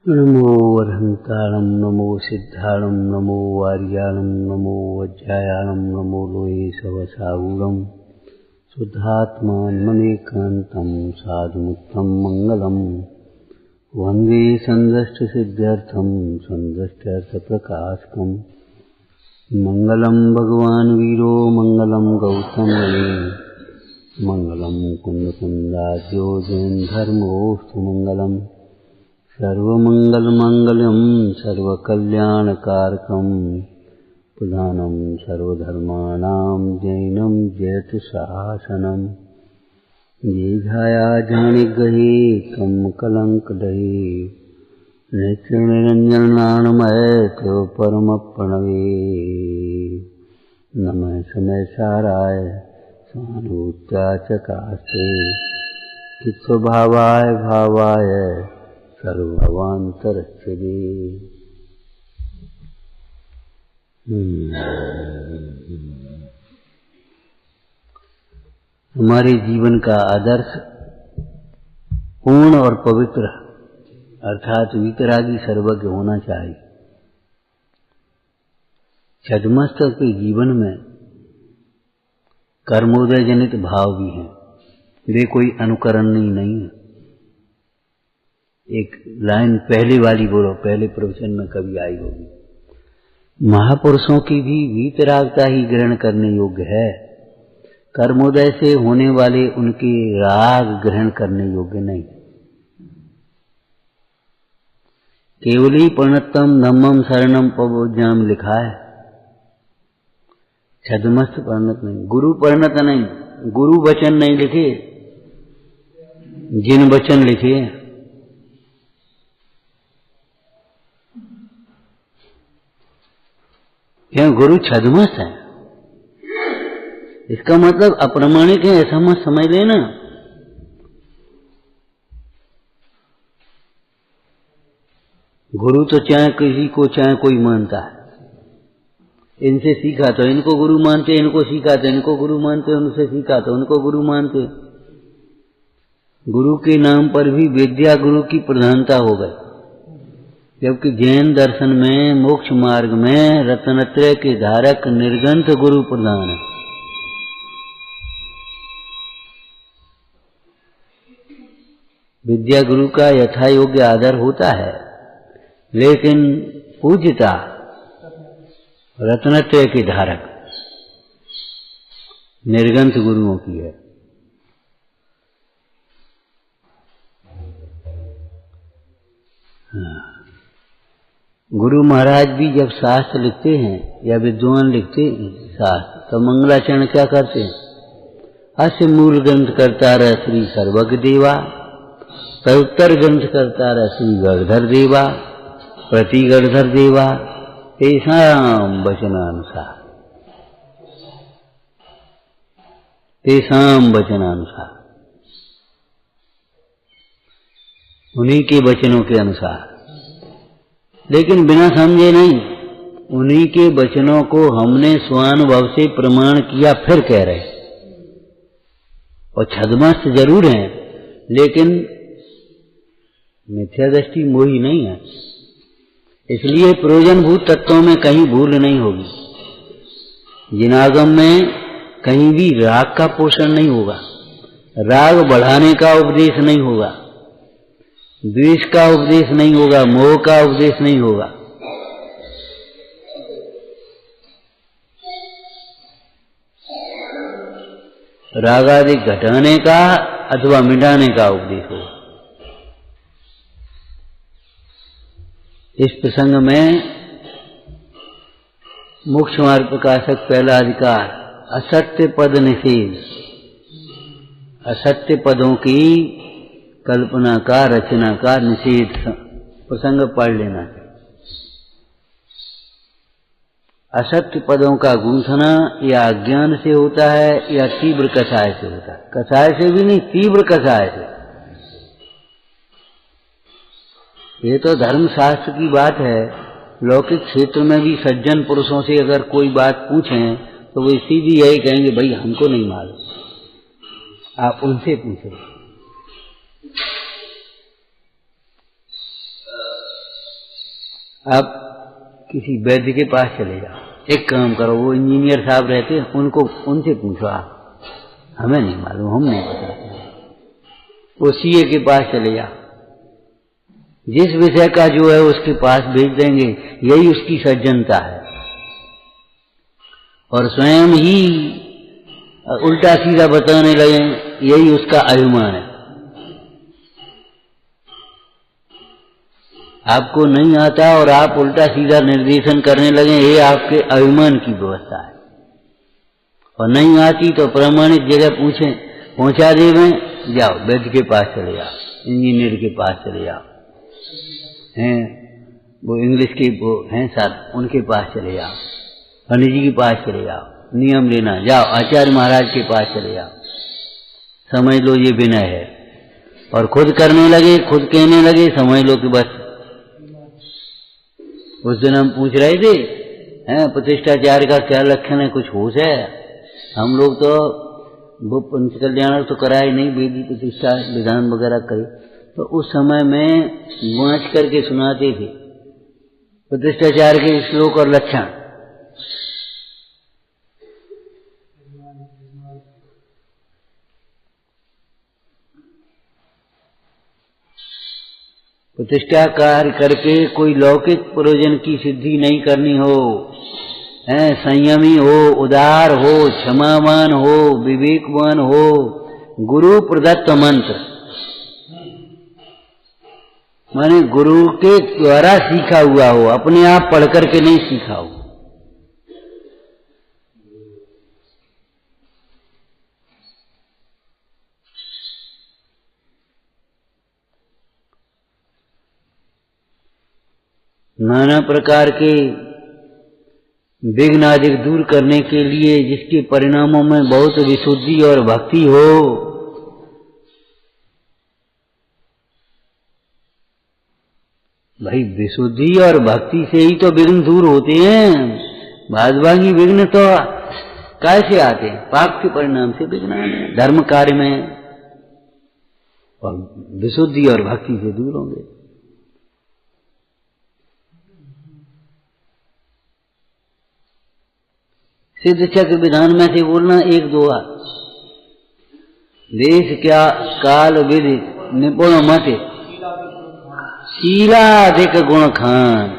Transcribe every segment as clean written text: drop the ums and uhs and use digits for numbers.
नमो वरहंताणं नमो सिद्धाणं नमो वार्याणं नमो वज्रायाणं नमो लोये सवसागुणं शुद्धात्मानमेकान्तं साधुमुक्तं मंगलम् वन्दे सन्दष्टसिद्ध्यर्थं सन्दष्ट्यर्थप्रकाशकम् मंगलं भगवान् वीरो मंगलं गौतमये मंगलं कुन्दकुन्दाद्यो जैनधर्मोऽस्तु मंगलम् सर्वमंगलमांगल्यं सर्वकल्याणकारकं प्रधानं सर्वधर्माणां जैनं जयतु शासनं दीर्घाया जानिगहे कम कलंक दहे नित्य निरंजनानमय तो परम प्रणवे नमः समय साराय स्वानुभूत्याचकास्ते चित्स्वभावाय भावाय सर्वभावांतरस्थिति। हमारे जीवन का आदर्श पूर्ण और पवित्र अर्थात वितरागी सर्वज्ञ होना चाहिए। छद्मस्तक के जीवन में कर्मोदय जनित भाव भी हैं, वे कोई अनुकरणीय नहीं है। एक लाइन पहले वाली बोलो, पहले प्रवचन में कभी आई होगी। महापुरुषों की भी वीतरागता ही ग्रहण करने योग्य है, कर्मोदय से होने वाले उनके राग ग्रहण करने योग्य नहीं। केवली परिणतम धम्मम शरणम पवोज्ञाम लिखा है, छद्मस्त परिणत नहीं, गुरु परिणत नहीं, गुरु वचन नहीं लिखे, जिन वचन लिखे क्यों गुरु छद्मस्त है। इसका मतलब अप्रमाणिक है ऐसा मत समझ लेना। गुरु तो चाहे किसी को चाहे कोई मानता है, इनसे सीखा तो इनको गुरु मानते, इनको सीखा तो इनको गुरु मानते, उनसे सीखा तो उनको गुरु मानते। गुरु के नाम पर भी विद्या गुरु की प्रधानता हो गई, जबकि जैन दर्शन में मोक्ष मार्ग में रत्नत्रय के धारक निर्ग्रंथ गुरु प्रधान है। विद्या गुरु का यथा योग्य आदर होता है, लेकिन पूज्यता रत्नत्रय के धारक निर्ग्रंथ गुरुओं की है। गुरु महाराज भी जब शास्त्र लिखते हैं या विद्वान लिखते हैं शास्त्र, तो मंगलाचरण क्या करते हैं? अस्य मूल ग्रंथ करता रह श्री सर्वज्ञ देवा, तदुत्तर ग्रंथ करता रह श्री गणधर देवा, प्रति गणधर देवा, तेषां वचनानुसार, तेषां वचनानुसार, उन्हीं के वचनों के अनुसार, लेकिन बिना समझे नहीं। उन्हीं के वचनों को हमने स्वानुभव से प्रमाण किया फिर कह रहे, और छद्मस्त जरूर हैं, लेकिन मिथ्या दृष्टि मोही नहीं है। इसलिए प्रयोजनभूत तत्वों में कहीं भूल नहीं होगी। जिनागम में कहीं भी राग का पोषण नहीं होगा, राग बढ़ाने का उपदेश नहीं होगा, द्वेष का उपदेश नहीं होगा, मोह का उपदेश नहीं होगा। राग आदि घटाने का अथवा मिटाने का उपदेश होगा। इस प्रसंग में मोक्ष मार्ग प्रकाशक पहला अधिकार असत्य पद निषेध, असत्य पदों की कल्पना का रचना का निषेध प्रसंग पढ़ लेना चाहिए। असत्य पदों का गूंथना या अज्ञान से होता है या तीव्र कषाय से होता है। कषाय से भी नहीं, तीव्र कषाय से। ये तो धर्मशास्त्र की बात है। लौकिक क्षेत्र में भी सज्जन पुरुषों से अगर कोई बात पूछें तो वो सीधी यही कहेंगे, भाई हमको नहीं मालूम, आप उनसे पूछें। आप किसी वैद्य के पास चले जाओ, एक काम करो, वो इंजीनियर साहब रहते हैं, उनसे पूछो, आप हमें नहीं मालूम, हम नहीं बताते। वो सीए के पास चले जाओ, जिस विषय का जो है उसके पास भेज देंगे, यही उसकी सज्जनता है। और स्वयं ही उल्टा सीधा बताने लगे, यही उसका अभिमान है। आपको नहीं आता और आप उल्टा सीधा निर्देशन करने लगे, ये आपके अभिमान की व्यवस्था है। और नहीं आती तो प्रमाणित जगह पहुंचा देवे, जाओ वैद्य के पास चले जाओ, इंजीनियर के पास चले जाओ, हैं वो इंग्लिश के वो हैं साहब, उनके पास चले जाओ, पंडित जी के पास चले जाओ, नियम लेना, जाओ आचार्य महाराज के पास चले जाओ, समझ लो ये विनय है। और खुद करने लगे, खुद कहने लगे, समझ लो कि बस। उस दिन हम पूछ रहे थे, हैं प्रतिष्ठाचार्य का क्या लक्षण है, कुछ होश है? हम लोग तो वो पंच कल्याण तो करा ही नहीं, वेदी प्रतिष्ठा विधान वगैरह करे, तो उस समय में वाँच करके सुनाते थे प्रतिष्ठाचार्य के श्लोक और लक्षण। प्रतिष्ठा कार्य करके कोई लौकिक प्रयोजन की सिद्धि नहीं करनी हो, हैं संयमी हो, उदार हो, क्षमावान हो, विवेकवान हो, गुरु प्रदत्त मंत्र माने गुरु के द्वारा सीखा हुआ हो, अपने आप पढ़ करके नहीं सीखा हो। नाना प्रकार के विघ्न आदि दूर करने के लिए, जिसके परिणामों में बहुत विशुद्धि और भक्ति हो, भाई विशुद्धि और भक्ति से ही तो विघ्न दूर होते हैं। भागवागी विघ्न तो कैसे आते हैं? पाप के परिणाम से विघ्न आते हैं धर्म कार्य में, और विशुद्धि और भक्ति से दूर होंगे। सिद्ध चक्र विधान में से बोलना एक दोहा, देश क्या काल विधि निपुण मत, शीलाधिक गुण खान,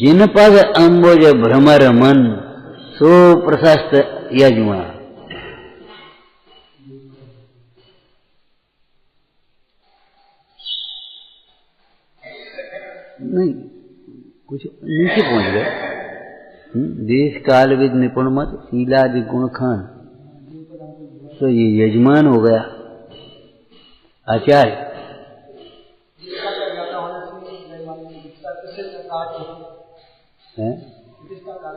जिन पद अम्बुज भ्रमर मन, सो प्रशस्त यजमान। नहीं कुछ नीचे पहुंच गए। देश काल विद निपुण मत, शीलादि गुण खान, तो ये यजमान हो गया आचार्य।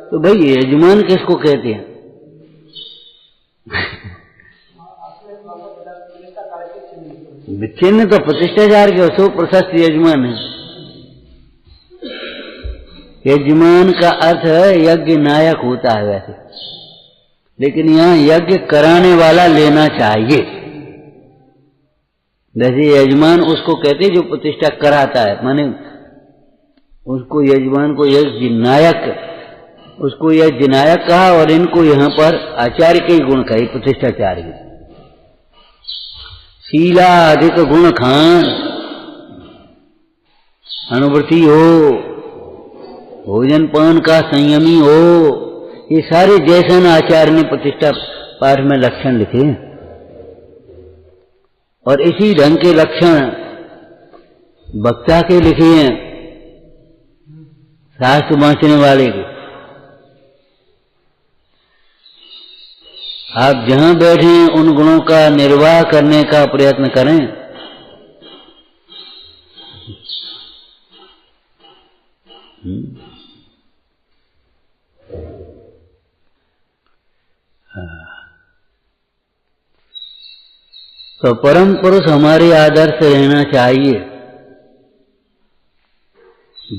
तो भाई यजमान किसको कहते हैं? चिन्ह तो प्रतिष्ठाचार्य के, सो प्रशस्त यजमान है। यजमान का अर्थ है यज्ञ नायक होता है वैसे, लेकिन यहाँ यज्ञ कराने वाला लेना चाहिए। वैसे यजमान उसको कहते जो प्रतिष्ठा कराता है, माने उसको यजमान को यज्ञ नायक, उसको यज्ञ नायक कहा, और इनको यहाँ पर आचार्य के ही गुण कहे, प्रतिष्ठाचार्य। शीला अधिक गुण खान, अनुवर्ती हो, भोजन पान का संयमी हो, ये सारे जैसन आचार्य ने प्रतिष्ठा पाठ में लक्षण लिखे हैं। और इसी ढंग के लक्षण वक्ता के लिखे हैं, शास्त्र बांचने वाले के। आप जहां बैठे उन गुणों का निर्वाह करने का प्रयत्न करें। तो परम पुरुष हमारे आदर्श रहना चाहिए।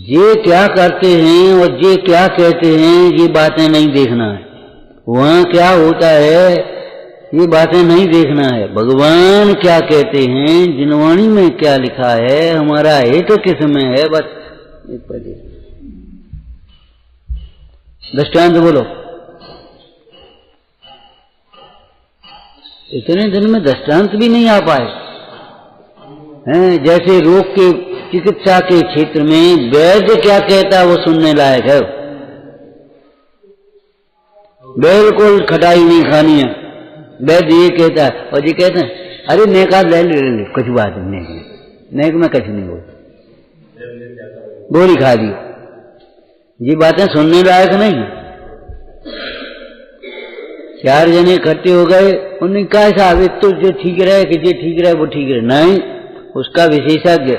ये क्या करते हैं और ये क्या कहते हैं, ये बातें नहीं देखना है। वहां क्या होता है, ये बातें नहीं देखना है। भगवान क्या कहते हैं, जिनवाणी में क्या लिखा है, हमारा हित किस में है, बस एक पहले दृष्टांत बोलो। इतने दिन में दृष्टांत भी नहीं आ पाए हैं। जैसे रोग के चिकित्सा के क्षेत्र में वैद्य क्या कहता है वो सुनने लायक है। बिल्कुल खटाई नहीं खानी है, वैद्य ये कहता है। और ये कहते हैं अरे नेका ले ले कुछ बात नहीं, नेक में कुछ नहीं बोलता, गोली खा दी। ये बातें सुनने लायक नहीं। चार जने इकट्ठे हो गए, उन्होंने कहा साहब एक तो जो ठीक रहे कि जो ठीक रहे वो ठीक रहे, नहीं उसका विशेषज्ञ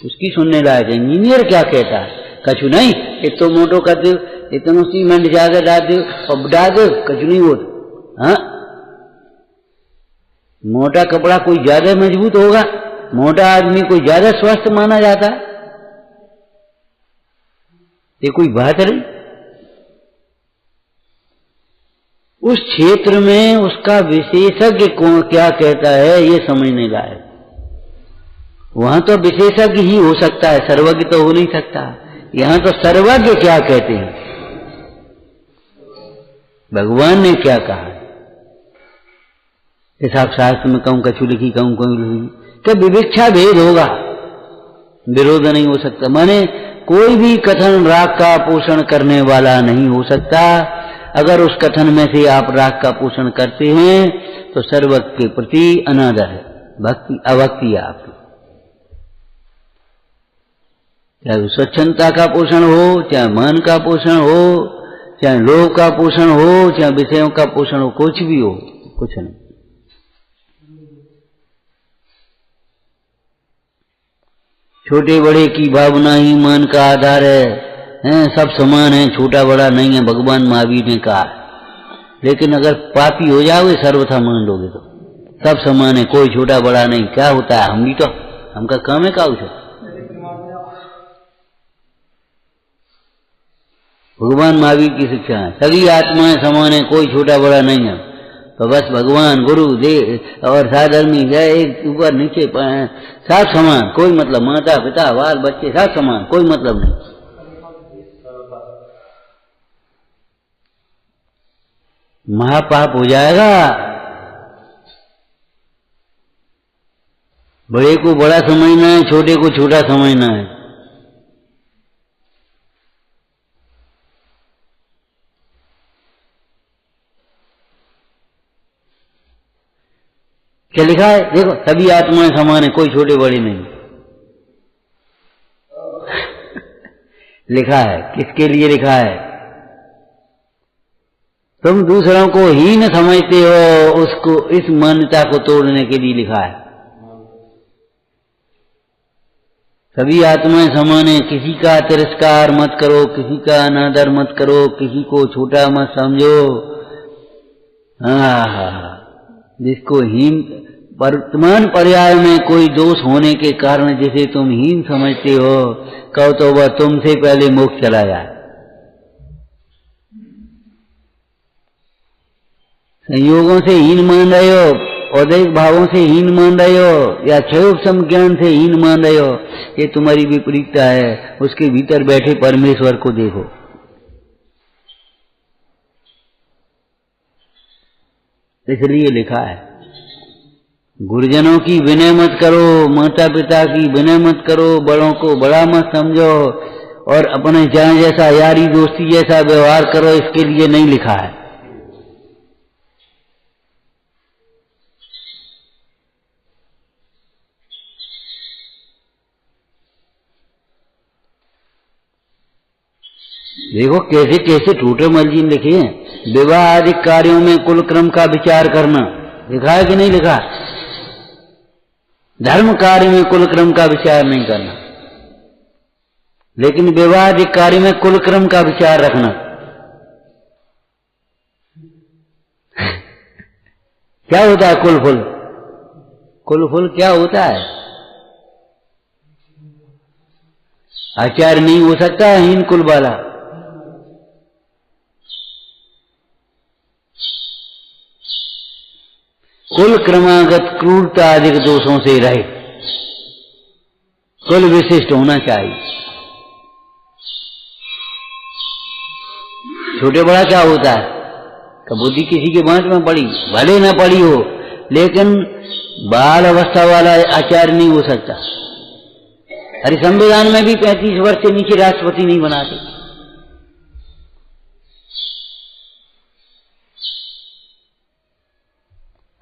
उसकी सुनने लायक है। इंजीनियर क्या कहता है, कछु नहीं, एक तो मोटो कर दो, इतना सीमेंट ज्यादा डाल दो और डाल दो, कछु नहीं हो। हाँ, मोटा कपड़ा कोई ज्यादा मजबूत होगा, मोटा आदमी कोई ज्यादा स्वस्थ माना जाता है, ये कोई बात नहीं। उस क्षेत्र में उसका विशेषज्ञ कौन क्या कहता है ये समझने लायक। वहां तो विशेषज्ञ ही हो सकता है, सर्वज्ञ तो हो नहीं सकता। यहां तो सर्वज्ञ क्या कहते हैं, भगवान ने क्या कहा। हिसाब शास्त्र में कहूं कछु लिखी, कहूं कहूं लिखी, कि विविक्षा भेद होगा, विरोध नहीं हो सकता। माने कोई भी कथन राग का पोषण करने वाला नहीं हो सकता। अगर उस कथन में से आप राग का पोषण करते हैं तो सर्वज्ञ के प्रति अनादर है, भक्ति अभक्ति है आपकी। चाहे स्वच्छंदता का पोषण हो, चाहे मन का पोषण हो, चाहे लोभ का पोषण हो, चाहे विषयों का पोषण हो, कुछ भी हो, कुछ नहीं। छोटे बड़े की भावना ही मन का आधार है, सब समान है, छोटा बड़ा नहीं है, भगवान महावीर ने कहा। लेकिन अगर पापी हो जाओगे सर्वथा मान लोगे तो सब समान है, कोई छोटा बड़ा नहीं। क्या होता है, हम भी तो हमका काम है काउ से। भगवान महावीर की शिक्षा है, सभी आत्माएं समान है, कोई छोटा बड़ा नहीं है। तो बस भगवान गुरु दे और साधर्मी गए एक ऊपर नीचे सब समान, कोई मतलब माता पिता बाल बच्चे सब समान, कोई मतलब नहीं। महापाप हो जाएगा। बड़े को बड़ा समझना है, छोटे को छोटा समझना है। क्या लिखा है देखो, सभी आत्माएं समान है, कोई छोटे बड़े नहीं। लिखा है, किसके लिए लिखा है? तुम दूसरों को हीन समझते हो, उसको इस मान्यता को तोड़ने के लिए लिखा है। सभी आत्माएं समान है, किसी का तिरस्कार मत करो, किसी का अनादर मत करो, किसी को छोटा मत समझो। जिसको हीन वर्तमान पर्याय में कोई दोष होने के कारण जिसे तुम हीन समझते हो, कहो तो वह तुमसे पहले मोक्ष चला जाए। संयोगों से हीन मान रहे हो, औदैहिक भावों से हीन मान रहे हो, या क्षयोपशम ज्ञान से हीन मान रहे हो, ये तुम्हारी विपरीतता है। उसके भीतर बैठे परमेश्वर को देखो। इसलिए लिखा है, गुरुजनों की विनय मत करो, माता पिता की विनय मत करो, बड़ों को बड़ा मत समझो, और अपने जान जैसा यारी दोस्ती जैसा व्यवहार करो, इसके लिए नहीं लिखा है। देखो कैसे कैसे टूटे मलजीन लिखे हैं। विवाह आदि कार्यों में कुल क्रम का विचार करना लिखा है कि नहीं लिखा? धर्म कार्य में कुल क्रम का विचार नहीं करना, लेकिन विवाह आदि कार्य में कुल क्रम का विचार रखना। क्या होता है कुल फुल? कुल फुल क्या होता है? आचार्य नहीं हो सकता है हीन कुल वाला। कुल क्रमागत क्रूरता अधिक दोषों से रहे, कुल विशिष्ट होना चाहिए। छोटे बड़ा क्या होता है कि बुद्धि किसी के बांट में पड़ी, भले न पड़ी हो, लेकिन बाल अवस्था वाला आचार्य नहीं हो सकता। अरे संविधान में भी 35 वर्ष से नीचे राष्ट्रपति नहीं बनाते।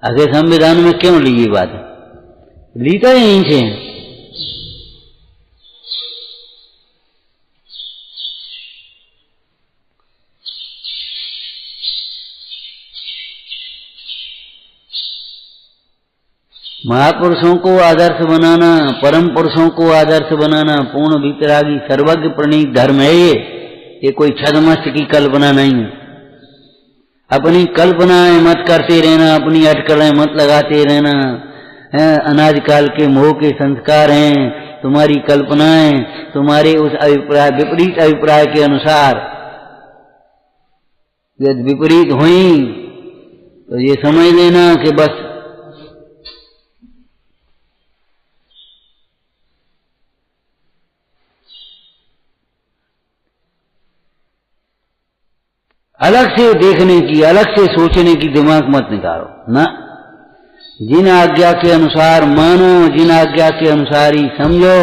आखिर संविधान में क्यों ली ये बात? ली तो यहीं से है। महापुरुषों को आदर्श बनाना, परम पुरुषों को आदर्श बनाना पूर्ण वितरागी सर्वज्ञ प्रणीत धर्म है। ये कोई छद्मस्त की कल्पना नहीं है। अपनी कल्पनाएं मत करते रहना, अपनी अटकलें मत लगाते रहना। अनाज काल के मोह के संस्कार हैं, तुम्हारी कल्पनाएं तुम्हारे उस अभिप्राय विपरीत अभिप्राय के अनुसार यदि विपरीत हुई तो ये समझ लेना कि बस अलग से देखने की, अलग से सोचने की दिमाग मत निकालो ना। जिन आज्ञा के अनुसार मानो, जिन आज्ञा के अनुसार ही समझो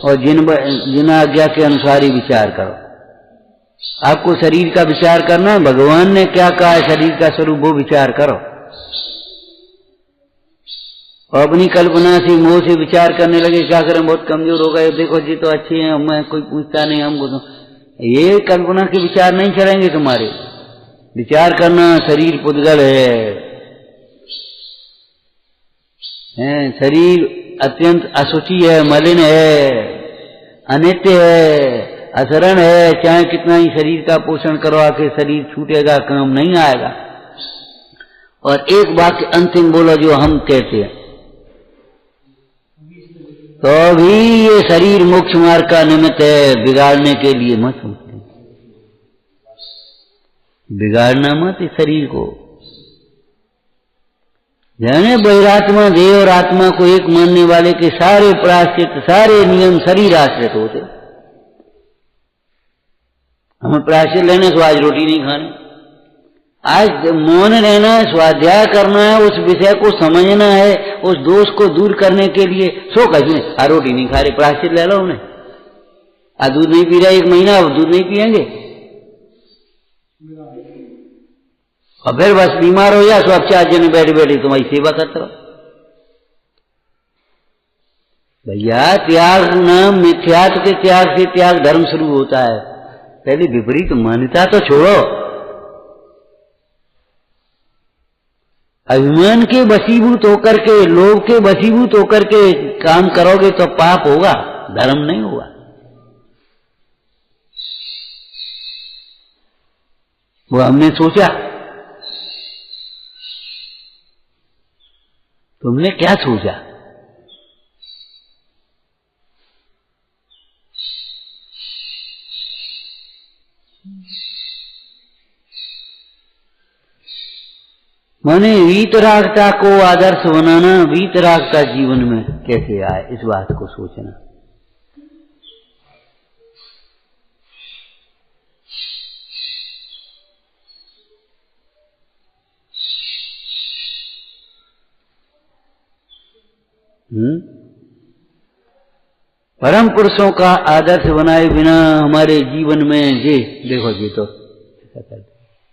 और जिन आज्ञा के अनुसार ही विचार करो। आपको शरीर का विचार करना है, भगवान ने क्या कहा है शरीर का स्वरूप वो विचार करो। और अपनी कल्पना से मोह से विचार करने लगे क्या करें, बहुत कमजोर हो गए, देखो जी तो अच्छे हैं, मैं कोई पूछता नहीं हमको तो। ये कल्पना के विचार नहीं चलेंगे तुम्हारे। विचार करना शरीर पुद्गल है, शरीर अत्यंत अशुचि है, मलिन है, अनित्य है, असरण है। चाहे कितना ही शरीर का पोषण करो आखिर शरीर छूटेगा, काम नहीं आएगा। और एक वाक्य अंतिम बोलो जो हम कहते हैं, तो भी ये शरीर मोक्ष मार्ग का निमित्त है, बिगाड़ने के लिए मत सोचो। बिगाड़ना मत इस शरीर को। जाने बहिरात्मा देह और आत्मा को एक मानने वाले के सारे प्रायश्चित, सारे नियम शरीर आश्रित होते। हमें प्रायश्चित लेने से आज रोटी नहीं खानी, आज मौन रहना है, स्वाध्याय करना है, उस विषय को समझना है, उस दोष को दूर करने के लिए। सो कहीं रोटी नहीं खा रहे, प्रायश्चित ले लो उन्हें। आज दूध नहीं पी रहा 1 महीना, अब दूध नहीं पियेंगे और फिर बस बीमार हो जाए तो अब 4 जने बैठे बैठे तुम्हारी सेवा करते रहो। भैया त्याग नाम मिथ्यात्व के त्याग से त्याग धर्म शुरू होता है। पहले विपरीत मान्यता तो छोड़ो। अभिमान के वशीभूत होकर के, लोभ के वशीभूत होकर के काम करोगे तो पाप होगा, धर्म नहीं होगा। वो हमने सोचा, तुमने क्या सोचा? माने वीतरागता को आदर्श बनाना, वीतरागता जीवन में कैसे आए इस बात को सोचना। परम पुरुषों का आदर्श बनाए बिना हमारे जीवन में जी देखो जी तो ऐसा करते,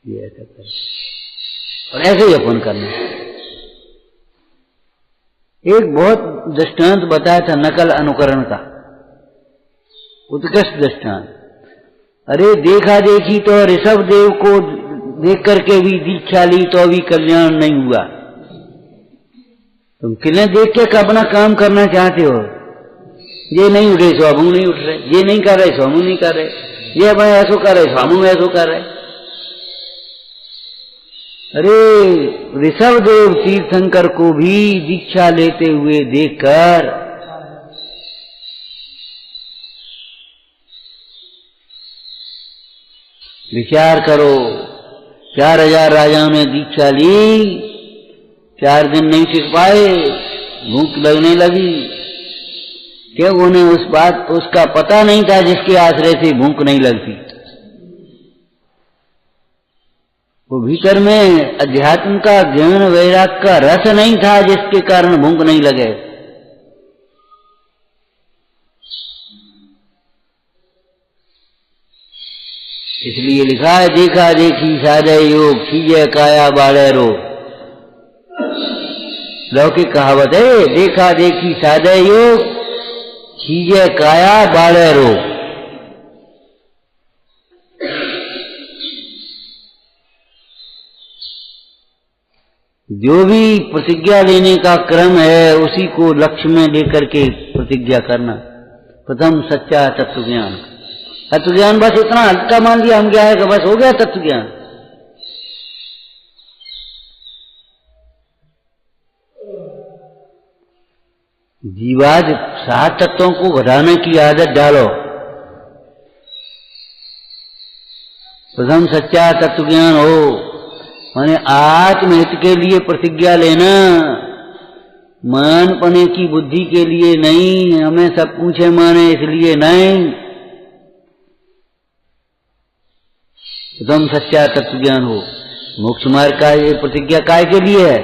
ये ऐसा करते और ऐसे ही अपन करना। एक बहुत दृष्टांत बताया था नकल अनुकरण का, उत्कृष्ट दृष्टांत। अरे देखा देखी तो ऋषभ देव को देख करके भी दीक्षा ली तो भी कल्याण नहीं हुआ। तुम किले देख के अपना काम करना चाहते हो, ये नहीं उठे सो हम नहीं उठ रहे, ये नहीं कर रहे सो हम नहीं कर रहे, ये अपन ऐसो कर रहे सो हम ऐसो कर रहे। अरे ऋषभ देव तीर्थंकर को भी दीक्षा लेते हुए देखकर विचार करो। 4000 राजाओं ने दीक्षा ली, 4 दिन नहीं टिक पाए, भूख लगने लगी, क्यों? उन्हें उसका पता नहीं था जिसके आश्रय से भूख नहीं लगती। वो भीतर में अध्यात्म का ज्ञान वैराग का रस नहीं था जिसके कारण भूख नहीं लगे। इसलिए लिखा है, देखा देखी सादय योग, खीजे काया बाड़े रो। लौकिक कहावत है, देखा देखी सादय योग, खीजे काया बाड़े रो। जो भी प्रतिज्ञा लेने का क्रम है उसी को लक्ष्य में लेकर के प्रतिज्ञा करना। प्रथम सच्चा तत्व ज्ञान। तत्व ज्ञान बस इतना हल्का मान लिया हम, क्या है कि बस हो गया तत्व ज्ञान। जीवाद 7 तत्वों को घटाने की आदत डालो। प्रथम सच्चा तत्व ज्ञान हो, माने आत्महित के लिए प्रतिज्ञा लेना, मान पने की बुद्धि के लिए नहीं, हमें सब पूछे माने इसलिए नहीं। एकदम सच्चा तत्व ज्ञान हो। मोक्ष मार्ग का ये प्रतिज्ञा काय के लिए है?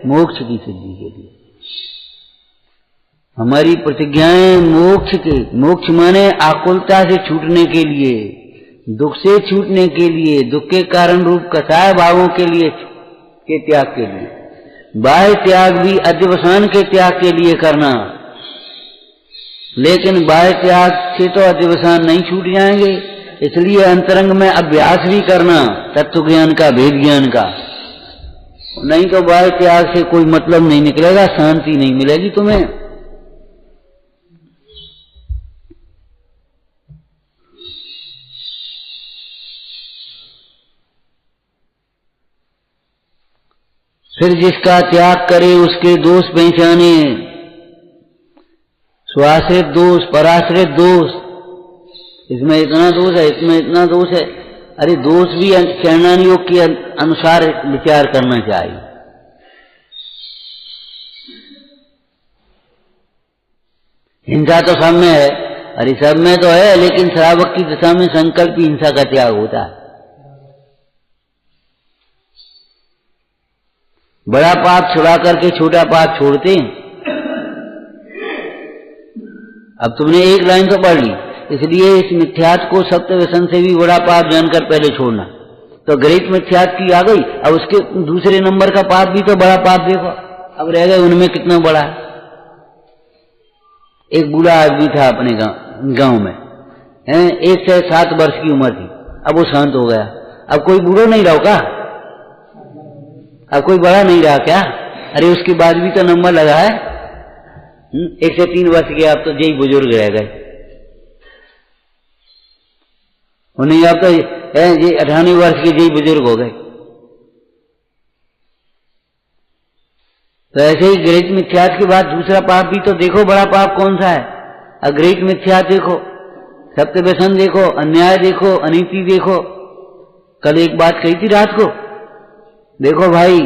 मोक्ष की सिद्धि के लिए। हमारी प्रतिज्ञाएं मोक्ष के, मोक्ष माने आकुलता से छूटने के लिए, दुख से छूटने के लिए, दुख के कारण रूप कसाय भावों के लिए, के त्याग के लिए। बाह्य त्याग भी अध्यवसान के त्याग के लिए करना, लेकिन बाह्य त्याग से तो अध्यवसान नहीं छूट जाएंगे, इसलिए अंतरंग में अभ्यास भी करना तत्व ज्ञान का, भेद ज्ञान का। नहीं तो बाह्य त्याग से कोई मतलब नहीं निकलेगा, शांति नहीं मिलेगी तुम्हें। फिर जिसका त्याग करे उसके दोष पहचाने, स्वाश्रित दोष, पराश्रित दोष, इसमें इतना दोष है, इसमें इतना दोष है। अरे दोष भी चरणन योग के अनुसार विचार करना चाहिए। हिंसा तो सब में है, अरे सब में तो है, लेकिन श्रावक की दशा में संकल्प हिंसा का त्याग होता है। बड़ा पाप छुड़ा करके छोटा पाप छोड़ते हैं। अब तुमने एक लाइन तो पढ़ ली, इसलिए इस मिथ्यात्व को सप्त व्यसन से भी बड़ा पाप जानकर पहले छोड़ना। तो ग्रेट मिथ्यात्व की आ गई, अब उसके दूसरे नंबर का पाप भी तो बड़ा पाप देखो, अब रह गए उनमें कितना बड़ा है। एक बूढ़ा आदमी था अपने गांव में, 1 से 7 वर्ष की उम्र थी। अब वो शांत हो गया। अब कोई बूढ़ा नहीं रहा क्या? अब कोई बड़ा नहीं रहा क्या? अरे उसके बाद भी तो नंबर लगा है। 1 से 3 वर्ष के, अब तो यही बुजुर्ग रह गए। उन्हें अब तो ये 98 वर्ष के यही बुजुर्ग हो गए। तो ऐसे ही ग्रेट मिथ्यात्व के बाद दूसरा पाप भी तो देखो, बड़ा पाप कौन सा है? अग्रेट मिथ्यात्व देखो, सप्त व्यसन देखो, अन्याय देखो, अनीति देखो। कल एक बात कही थी रात को, देखो भाई,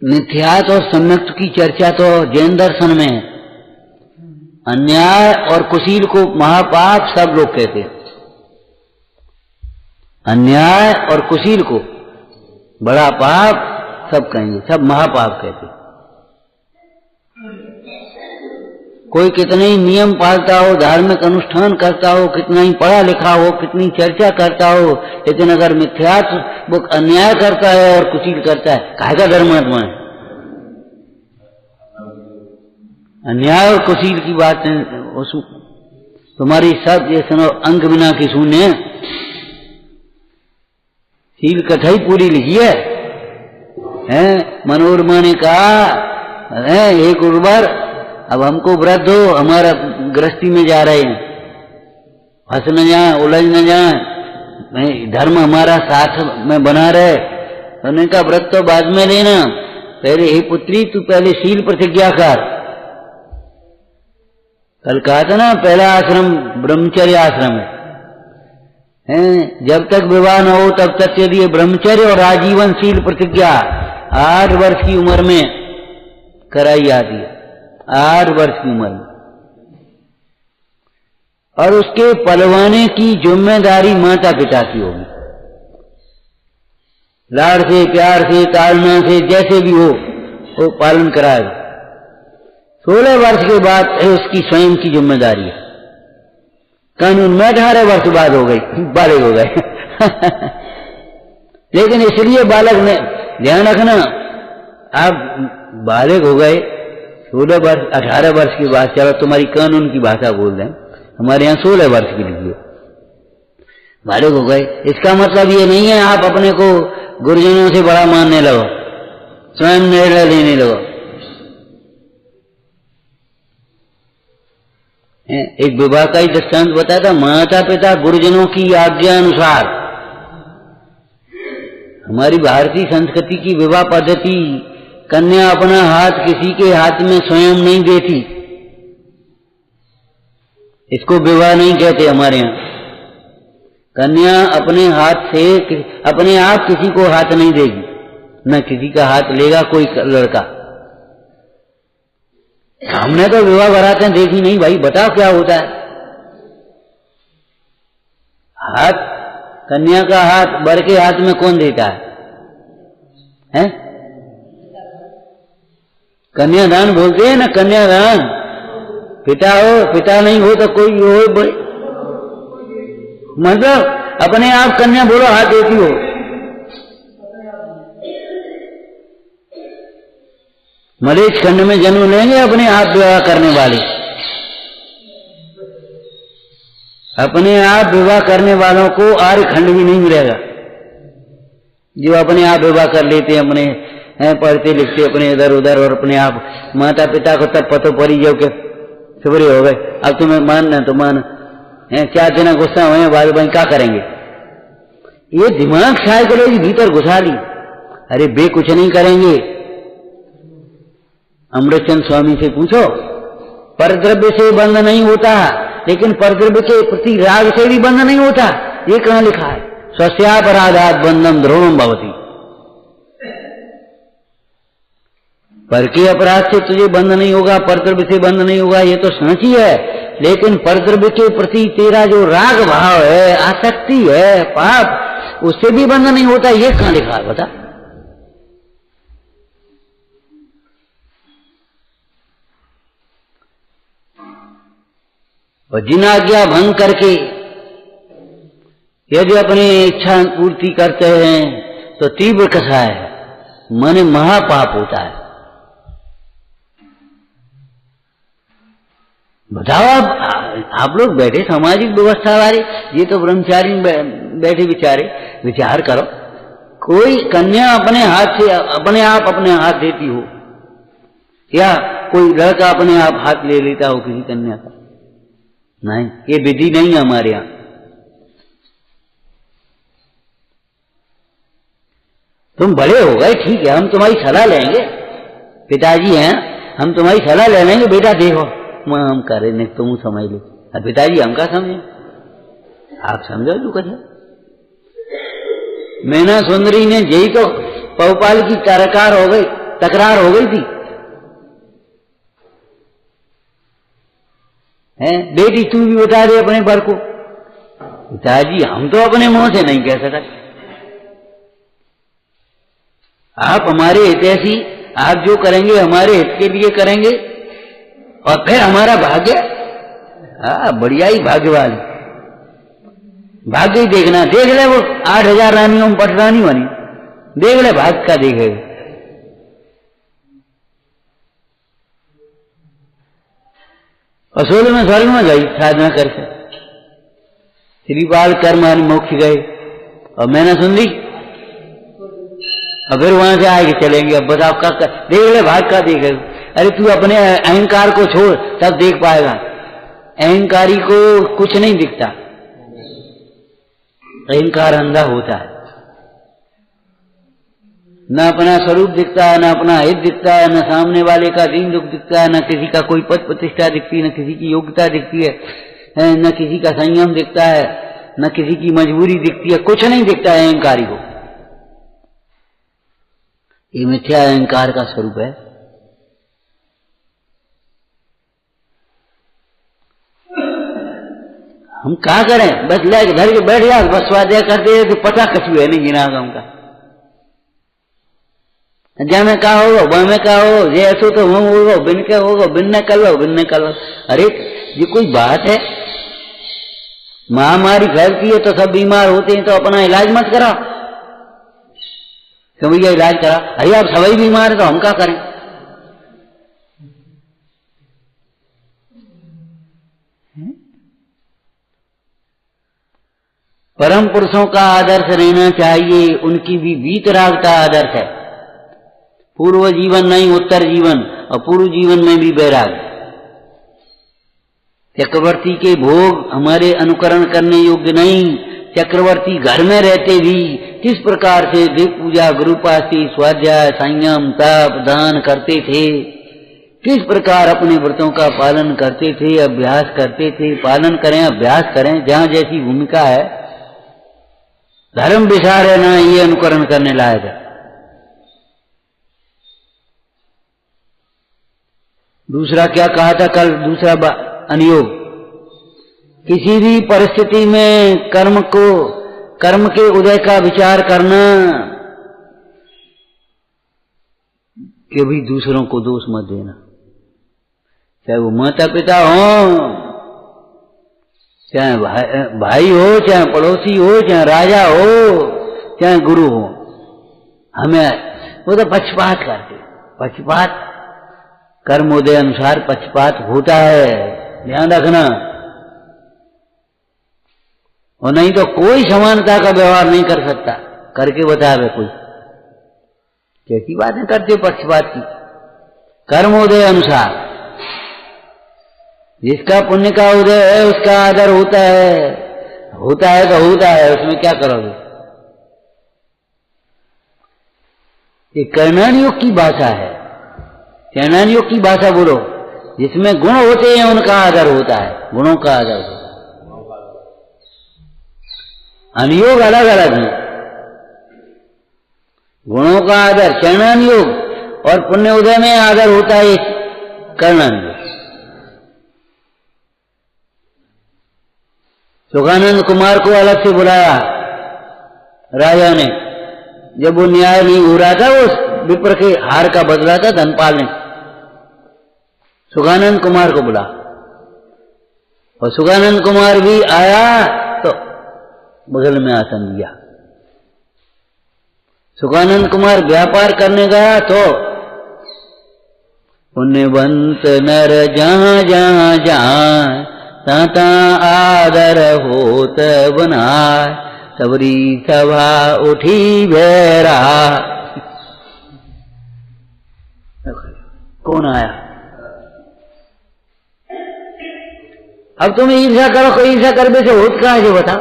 मिथ्यात्व और सम्यक्त की चर्चा तो जैन दर्शन में है। अन्याय और कुशील को महापाप सब लोग कहते हैं। अन्याय और कुशील को बड़ा पाप सब कहेंगे, सब महापाप कहते हैं। कोई कितने ही नियम पालता हो, धार्मिक अनुष्ठान करता हो, कितना ही पढ़ा लिखा हो, कितनी चर्चा करता हो, लेकिन अगर मिथ्यात्व वो अन्याय करता है और कुशील करता है, काहे का धर्मात्मा है? अन्याय और कुशील की बात है। तुम्हारी सब ये सुनो, अंक बिना की सुने, शील कथाई पूरी लिखी है। मनोरमा ने कहा, हे गुरुवर, अब हमको वृद्ध हो, हमारा गृहस्थी में जा रहे हैं, फंस न जाए, उलझ न जाए, धर्म हमारा साथ में बना रहे। उन्होंने कहा व्रत तो बाद में लेना, पहले हे पुत्री तू पहले शील प्रतिज्ञा कर। कल कहा था ना, पहला आश्रम ब्रह्मचर्य आश्रम है। जब तक विवाह न हो तब तक के लिए ब्रह्मचर्य और आजीवन शील प्रतिज्ञा 8 वर्ष की उम्र में कराई जाती है। 8 वर्ष की उम्र में और उसके पलवाने की जिम्मेदारी माता पिता की होगी। लाड़ से, प्यार से, ताड़ना से, जैसे भी हो वो पालन कराएगा। 16 वर्ष के बाद उसकी स्वयं की जिम्मेदारी है। कानून में 18 वर्ष बाद हो गई, बालक हो गए। लेकिन इसलिए बालक ने ध्यान रखना, आप बालक हो गए 16 वर्ष 18 वर्ष के बाद, चलो तुम्हारी कानून की भाषा बोल दें, हमारे यहाँ 16 वर्ष की लिखिए, बालक हो गए। इसका मतलब ये नहीं है आप अपने को गुरुजनों से बड़ा मानने लगो, स्वयं निर्णय लेने लगो। एक विवाह का ही दृष्टांत बताया था, माता पिता गुरुजनों की आज्ञा अनुसार। हमारी भारतीय संस्कृति की विवाह पद्धति, कन्या अपना हाथ किसी के हाथ में स्वयं नहीं देती, इसको विवाह नहीं कहते हमारे यहाँ। कन्या अपने हाथ से अपने आप किसी को हाथ नहीं देगी, न किसी का हाथ लेगा कोई लड़का। हमने तो विवाह बारातें देखी नहीं भाई, बताओ क्या होता है। हाथ, कन्या का हाथ वर के हाथ में कौन देता है? कन्यादान बोलते हैं ना, कन्यादान। पिता हो, पिता नहीं हो तो कोई हो, मतलब अपने आप कन्या बोलो हाथ देती हो। मलेच्छ खंड में जन्म लेंगे अपने आप विवाह करने वाले, अपने आप विवाह करने वालों को आर्य खंड भी नहीं मिलेगा। जो अपने आप विवाह कर लेते हैं, अपने पढ़ते लिखते अपने इधर उधर, और अपने आप माता पिता को तब पतो पड़ी जाओ के सबरे हो गए, अब तुम्हें मानना तो मान, 4 दिन गुस्सा हुए बाद में क्या करेंगे। ये दिमाग साइकोलॉजी भीतर घुसा ली। अरे बे कुछ नहीं करेंगे। अमृतचंद स्वामी से पूछो, परद्रव्य से बंध नहीं होता, लेकिन परद्रव्य के प्रति राग से भी बंध नहीं होता। ये कहां लिखा है? स्वस्यापराधात् बंधम द्रोणम भवति। पर के अपराध से तुझे बंध नहीं होगा, परद्रव्य से बंध नहीं होगा, ये तो सच ही है। लेकिन परद्रव्य के प्रति तेरा जो राग भाव है, आसक्ति है, पाप, उससे भी बंध नहीं होता। ये कहां लिखा है बता? और जिन आज्ञा भंग करके यदि अपनी इच्छा पूर्ति करते हैं तो तीव्र कसाय है, माने महापाप होता है। बताओ आप लोग बैठे सामाजिक व्यवस्था वाले, ये तो ब्रह्मचारी बैठे बिचारे, विचार करो। कोई कन्या अपने हाथ से अपने हाथ देती हो, या कोई लड़का अपने आप हाथ ले लेता हो किसी कन्या का? नहीं, ये विधि नहीं है हमारे यहां। तुम बड़े हो गए, ठीक है, हम तुम्हारी सलाह लेंगे, पिताजी हैं, हम तुम्हारी सलाह ले लेंगे, बेटा देखो हम करे नहीं, तुम समझ लो। अब पिताजी हम क्या समझे, आप समझो जो कुछ है। मैना सुंदरी ने यही तो पहुपाल की तकरार हो गई थी, है बेटी तू भी बता दे अपने बर को। पिताजी हम तो अपने मुंह से नहीं कह सकते, आप हमारे हितैषी, आप जो करेंगे हमारे हित के लिए करेंगे, और फिर हमारा भाग्य, बढ़िया ही भाग्यवान, भाग्य ही देखना, देख ले वो 8000 रानियों में पटरानी बनी, देख ले भाग्य का देखेगा। असोल में स्वर्ग में गई साधना करके, श्रीपाल कर्म मोक्ष गए, और मैंने सुन ली, और फिर वहां से आगे चलेंगे। अब बताओ क्या देख ले भाग का देखेगा। अरे तू अपने अहंकार को छोड़, तब देख पाएगा। अहंकारी को कुछ नहीं दिखता, अहंकार अंधा होता है, न अपना स्वरूप दिखता है, न अपना हित दिखता है, न सामने वाले का दीन दुख दिखता है, न किसी का कोई पद प्रतिष्ठा दिखती है, न किसी की योग्यता दिखती है, न किसी का संयम दिखता है, न किसी की मजबूरी दिखती है, कुछ नहीं दिखता है अहंकारी को। ये मिथ्या अहंकार का स्वरूप है। हम क्या करें, बस ले घर के बैठ जा, बस स्वाध्याय करते तो पता कछु है नहीं गिना का जय में का होगा वह में का हो, ये ऐसो तो हम होगा बिन के होगा, बिन ने कर लो, बिन ने कर लो। अरे ये कोई बात है? महामारी फैलती है तो सब बीमार होते हैं, तो अपना इलाज मत कराओ क्यों भैया इलाज करा? अरे आप सभी बीमार है तो हम क्या करें? परम पुरुषों का आदर्श रहना चाहिए, उनकी भी वीतरागता आदर्श है। पूर्व जीवन नहीं उत्तर जीवन, और पूर्व जीवन में भी वैराग। चक्रवर्ती के भोग हमारे अनुकरण करने योग्य नहीं। चक्रवर्ती घर में रहते भी किस प्रकार से देव पूजा, गुरुपासी, स्वाध्याय, संयम, तप, दान करते थे, किस प्रकार अपने व्रतों का पालन करते थे, अभ्यास करते थे। पालन करें, अभ्यास करें, जहां जैसी भूमिका है। धर्म विचार है ना, ये अनुकरण करने लायक है। दूसरा क्या कहा था कल, दूसरा अनियोग, किसी भी परिस्थिति में कर्म के उदय का विचार करना कि भी दूसरों को दोष मत देना, चाहे वो माता पिता हो, चाहे भाई हो, चाहे पड़ोसी हो, चाहे राजा हो, चाहे गुरु हो। हमें वो तो पक्षपात करते, पक्षपात कर्मोदय अनुसार पक्षपात होता है, ध्यान रखना। और नहीं तो कोई समानता का व्यवहार नहीं कर सकता, करके बतावे कोई। कैसी बातें करते हो पक्षपात की? कर्मोदय अनुसार, जिसका पुण्य का उदय है उसका आदर होता है, होता है तो होता है, उसमें क्या करोगे? ये कर्णान योग की भाषा है, कर्णान योग की भाषा बोलो। जिसमें गुण होते हैं उनका आदर होता है, गुणों का आदर होता है। अनुयोग अलग अलग है, गुणों का आदर कर्णान योग, और पुण्य उदय में आदर होता है कर्णान योग। सुखानंद कुमार को अलग से बुलाया राजा ने, जब वो न्याय नहीं हो रहा था, वो विप्र के हार का बदला था धनपाल ने, सुखानंद कुमार को बुला, और सुखानंद कुमार भी आया तो बगल में आसन दिया। सुखानंद कुमार व्यापार करने गया तो पुण्यवंत नर जहां जहां जाए, ताता आदर होत बनाए, सबरी सभा उठी भैरा। कौन आया? अब तुम ईर्षा करो, कोई ईर्षा करने से होत कहां है बता?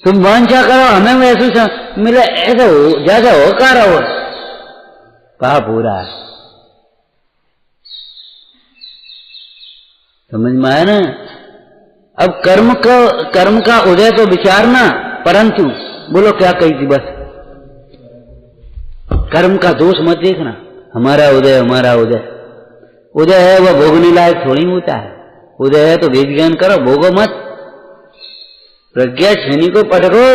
तुम वांछा करो हमें महसूस मिले, ऐसा हो जैसा होकार हो, कहा पूरा है। समझ में आया ना? अब कर्म का उदय तो विचारना, परंतु बोलो क्या कही थी, बस कर्म का दोष मत देखना। हमारा उदय उदय है वह भोगने लायक थोड़ी होता है। उदय है तो वेद ज्ञान करो, भोगो मत। प्रज्ञा शनि को पटको,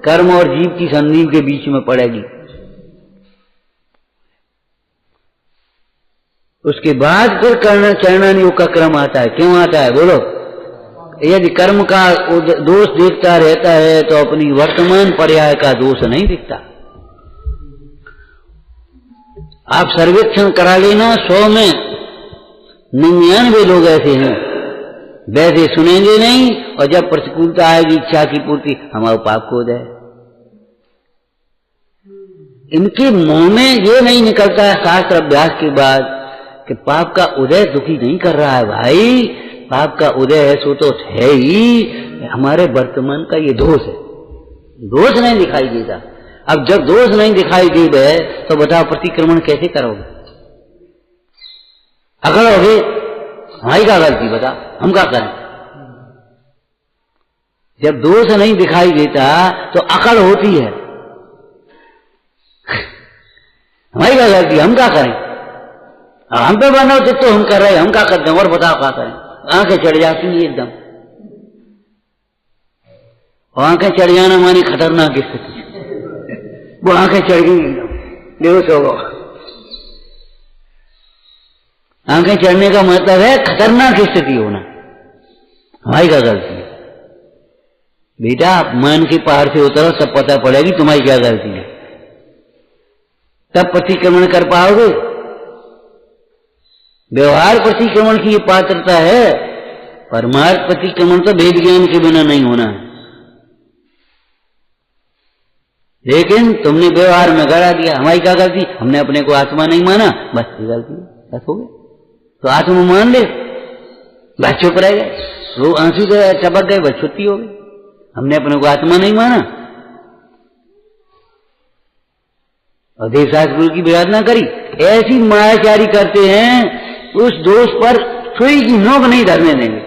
कर्म और जीव की संधि के बीच में पड़ेगी। उसके बाद फिर कर्णान योग का क्रम आता है। क्यों आता है बोलो? यदि कर्म का दोष देखता रहता है तो अपनी वर्तमान पर्याय का दोष नहीं दिखता। आप सर्वेक्षण करा लेना, 100 में 99 लोग ऐसे हैं, वैसे सुनेंगे नहीं, और जब प्रतिकूलता आएगी इच्छा की पूर्ति, हमारा पाप को उदय। इनके मुंह में ये नहीं निकलता है शास्त्र अभ्यास के बाद कि पाप का उदय दुखी नहीं कर रहा है भाई, पाप का उदय है सो तो है ही, हमारे वर्तमान का ये दोष है, दोष नहीं दिखाई देता। अब जब दोष नहीं दिखाई दे रहे तो बताओ प्रतिक्रमण कैसे करोगे? अकड़ोगे, हमारी क्या गलती बता, हम क्या करें? जब दोष नहीं दिखाई देता तो अकड़ होती है, हमारी क्या गलती, हम क्या करें? हम पे बना होते तो हम कर रहे, हम क्या करते हैं और बताओ क्या करें। आंखें चढ़ जाती हैं एकदम, और आंखें चढ़ जाना मानी खतरनाक स्थिति। वो आंखें चढ़ गई एकदम, बेहोश हो गया। आंखें चढ़ने का मतलब है खतरनाक स्थिति होना। हमारी क्या गलती है बेटा? मन के पहाड़ से उतरो तब पता पड़ेगी तुम्हारी क्या गलती है, तब प्रतिक्रमण कर पाओगे। व्यवहार प्रतिक्रमण की ये पात्रता है, परमार्थ प्रतिक्रमण तो वेद ज्ञान के बिना नहीं होना है। लेकिन तुमने व्यवहार में गड़ा दिया। हमारी क्या गलती? हमने अपने को आत्मा नहीं माना, बस ये गलती, बस हो गया। तो आत्मा मान ले, बस चुप रह गए, वो आंसू से टपक गए, बस छुट्टी हो गई। हमने अपने को आत्मा नहीं माना और देवदास गुरु की विराधना करी। ऐसी मायाचारी करते हैं, उस दोष पर सुई की नोक नहीं धरने देंगे,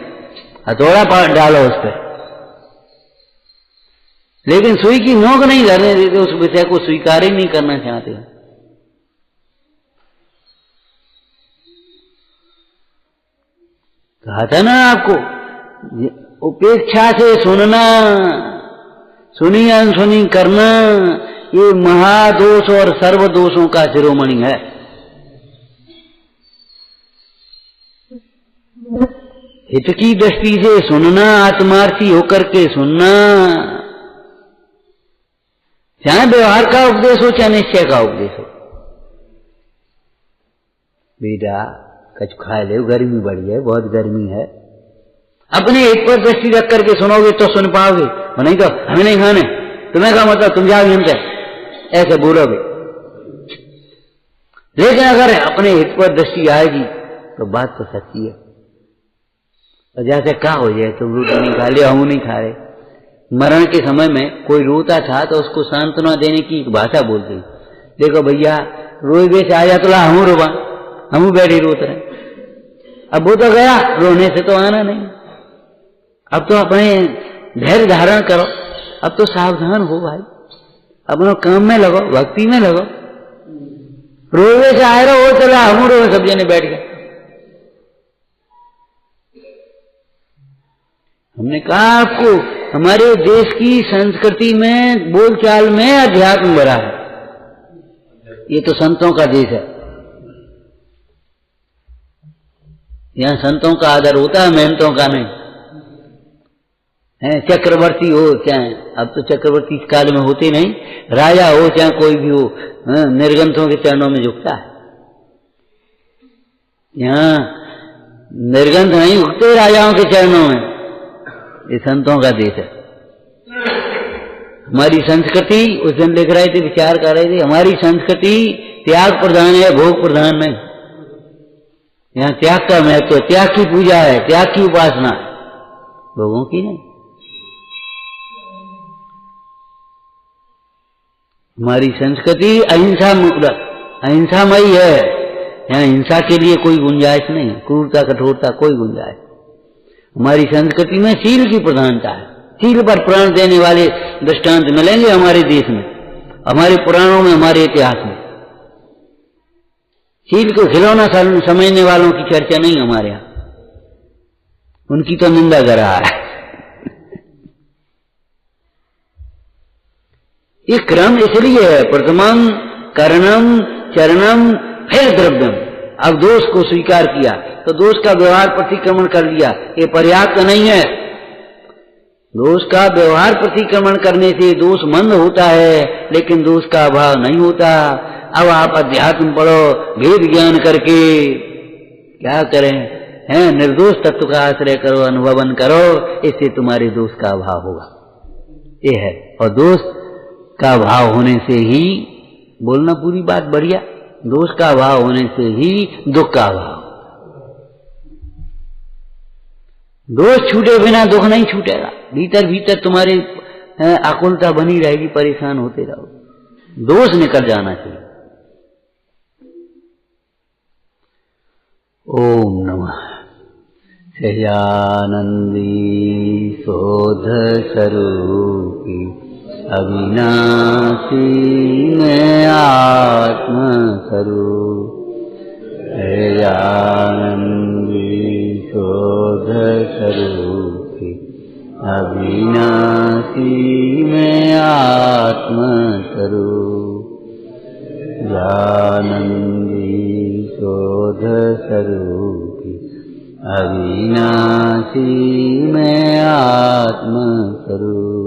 हथौड़ा डालो उस पर, लेकिन सुई की नोक नहीं धरने देते, उस विषय को स्वीकार ही नहीं करना चाहते। कहा था ना आपको, उपेक्षा से सुनना, सुनी अनसुनी करना, ये महादोष और सर्व दोषों का शिरोमणि है। हित की दृष्टि से सुनना, आत्मार्थी होकर के सुनना, चाहे व्यवहार का उपदेश हो चाहे निश्चय का उपदेश हो। बेटा कछ खा ले, गर्मी बढ़ी है, बहुत गर्मी है, अपने हित पर दृष्टि रख करके सुनोगे तो सुन पाओगे, नहीं तो हमें नहीं खाने, तुम्हें क्या मतलब, तुम जाओगे हमसे, ऐसे बोलोगे। लेकिन अगर अपने हित पर दृष्टि आएगी तो बात तो सच्ची है। और जैसे क्या हो जाए, तुम रोटी नहीं खा लिया, हम नहीं खा रहे। मरण के समय में कोई रोता था तो उसको सांत्वना देने की एक भाषा बोलते, देखो भैया रोए से आ जा तो ला हम रोबा, हम बैठे रोत रहे। अब वो तो गया, रोने से तो आना नहीं। अब तो अपने धैर्य धारण करो, अब तो सावधान हो भाई, अपने काम में लगो, भक्ति में लगो। रोए से आए रहो, वो चला हम रोए, सब जने बैठ गए। हमने कहा आपको, हमारे देश की संस्कृति में, बोलचाल में अध्यात्म भरा है। ये तो संतों का देश है, यहाँ संतों का आदर होता है, मेहनतों का नहीं है। चक्रवर्ती हो चाहे, अब तो चक्रवर्ती इस काल में होते नहीं, राजा हो चाहे कोई भी हो, निर्गंथों के चरणों में झुकता है। यहाँ निर्गंथ नहीं झुकते राजाओं के चरणों में, ये संतों का देश है। हमारी संस्कृति, उस दिन लिख रहे थे, विचार कर रहे थे, हमारी संस्कृति त्याग प्रधान है, भोग प्रधान नहीं। यहाँ त्याग का महत्व, त्याग की पूजा है, त्याग की उपासना, भोगों की नहीं। हमारी संस्कृति अहिंसा मूलक, अहिंसामयी है। यहाँ हिंसा के लिए कोई गुंजाइश नहीं, क्रूरता कठोरता कोई गुंजाइश। हमारी संस्कृति में शील की प्रधानता है, शील पर प्राण देने वाले दृष्टांत मिलेंगे हमारे देश में, हमारे पुराणों में, हमारे इतिहास में। शील को खिलौना समझने वालों की चर्चा नहीं हमारे यहाँ, उनकी तो निंदा कर रहा है। ये क्रम इसलिए है, प्रथमम करणम चरणम फिर द्रव्यम। अब दोष को स्वीकार किया तो दोष का व्यवहार प्रतिक्रमण कर लिया, ये पर्याप्त नहीं है। दोष का व्यवहार प्रतिक्रमण करने से दोष मंद होता है, लेकिन दोष का अभाव नहीं होता। अब आप अध्यात्म पढ़ो, भेद ज्ञान करके क्या करें, हैं, निर्दोष तत्व का आश्रय करो, अनुभवन करो, इससे तुम्हारे दोष का अभाव होगा। ये है, और दोष का अभाव होने से ही, बोलना पूरी बात बढ़िया, दोष का अभाव होने से ही दुख का अभाव। दोष छूटे बिना दुख नहीं छूटेगा, भीतर भीतर तुम्हारी आकुलता बनी रहेगी, परेशान होते रहो। दोष निकल जाना चाहिए। ओम नमः सहजानंदी शोध स्वरूपी अविनाशी में आत्म स्वरूप जानन्दी शोध स्वरूपी अविनाशी में आत्म स्वरूप जानन्दी शोध स्वरूपी अविनाशी में आत्म स्वरूप